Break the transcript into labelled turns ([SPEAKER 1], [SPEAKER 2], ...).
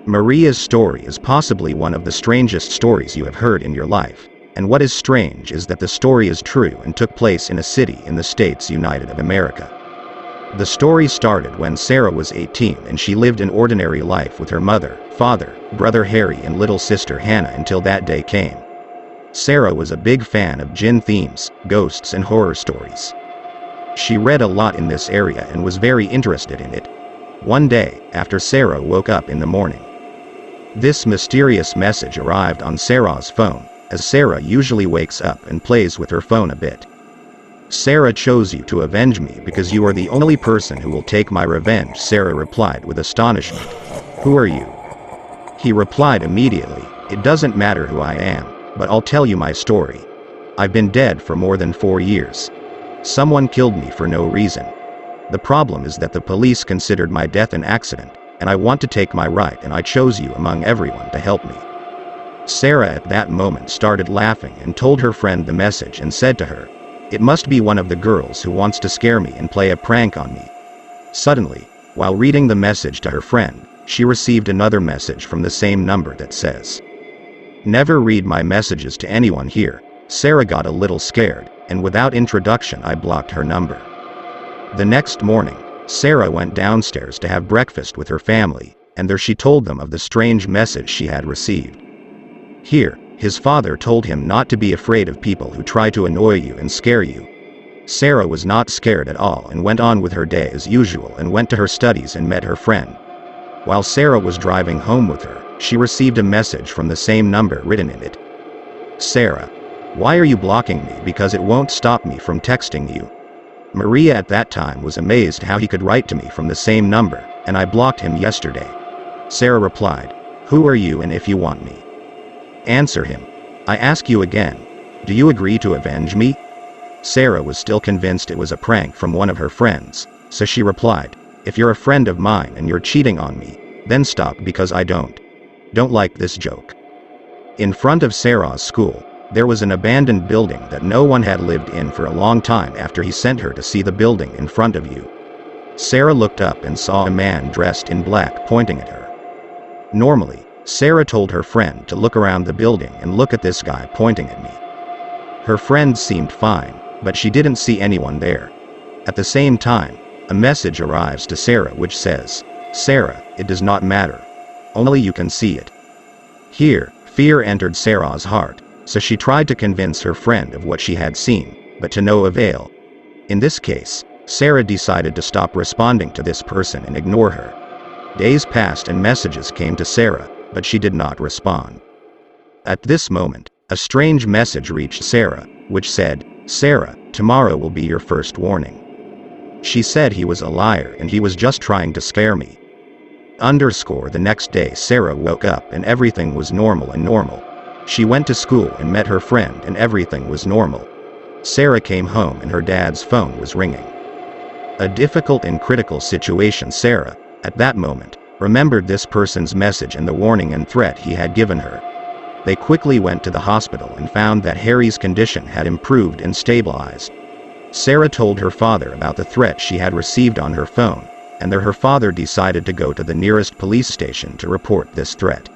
[SPEAKER 1] Maria's story is possibly one of the strangest stories you have heard in your life, and what is strange is that the story is true and took place in a city in the States United of America. The story started when Sarah was 18 and she lived an ordinary life with her mother, father, brother Harry and little sister Hannah until that day came. Sarah was a big fan of jinn themes, ghosts and horror stories. She read a lot in this area and was very interested in it. One day, after Sarah woke up in the morning, this mysterious message arrived on Sarah's phone, as Sarah usually wakes up and plays with her phone a bit. Sarah chose you to avenge me because you are the only person who will take my revenge, Sarah replied with astonishment. Who are you? He replied immediately, it doesn't matter who I am, but I'll tell you my story. I've been dead for more than 4 years. Someone killed me for no reason. The problem is that the police considered my death an accident, and I want to take my right and I chose you among everyone to help me. Sarah at that moment started laughing and told her friend the message and said to her, it must be one of the girls who wants to scare me and play a prank on me. Suddenly, while reading the message to her friend, she received another message from the same number that says, never read my messages to anyone here. Sarah got a little scared, and without introduction I blocked her number. The next morning, Sarah went downstairs to have breakfast with her family, and there she told them of the strange message she had received. Here, his father told him not to be afraid of people who try to annoy you and scare you. Sarah was not scared at all and went on with her day as usual and went to her studies and met her friend. While Sarah was driving home with her, she received a message from the same number written in it. Sarah, why are you blocking me? Because it won't stop me from texting you. Maria at that time was amazed how he could write to me from the same number, and I blocked him yesterday. Sarah replied, who are you and if you want me? Answer him. I ask you again, do you agree to avenge me? Sarah was still convinced it was a prank from one of her friends, so she replied, if you're a friend of mine and you're cheating on me, then stop because I don't like this joke. In front of Sarah's school, there was an abandoned building that no one had lived in for a long time after he sent her to see the building in front of you. Sarah looked up and saw a man dressed in black pointing at her. Normally, Sarah told her friend to look around the building and look at this guy pointing at me. Her friend seemed fine, but she didn't see anyone there. At the same time, a message arrives to Sarah which says, Sarah, it does not matter. Only you can see it. Here, fear entered Sarah's heart, so she tried to convince her friend of what she had seen, but to no avail. In this case, Sarah decided to stop responding to this person and ignore her. Days passed and messages came to Sarah, but she did not respond. At this moment, a strange message reached Sarah, which said, Sarah, tomorrow will be your first warning. She said he was a liar and he was just trying to scare me. The next day Sarah woke up and everything was normal. She went to school and met her friend and everything was normal. Sarah came home and her dad's phone was ringing. A difficult and critical situation. Sarah, at that moment, remembered this person's message and the warning and threat he had given her. They quickly went to the hospital and found that Harry's condition had improved and stabilized. Sarah told her father about the threat she had received on her phone, and her father decided to go to the nearest police station to report this threat.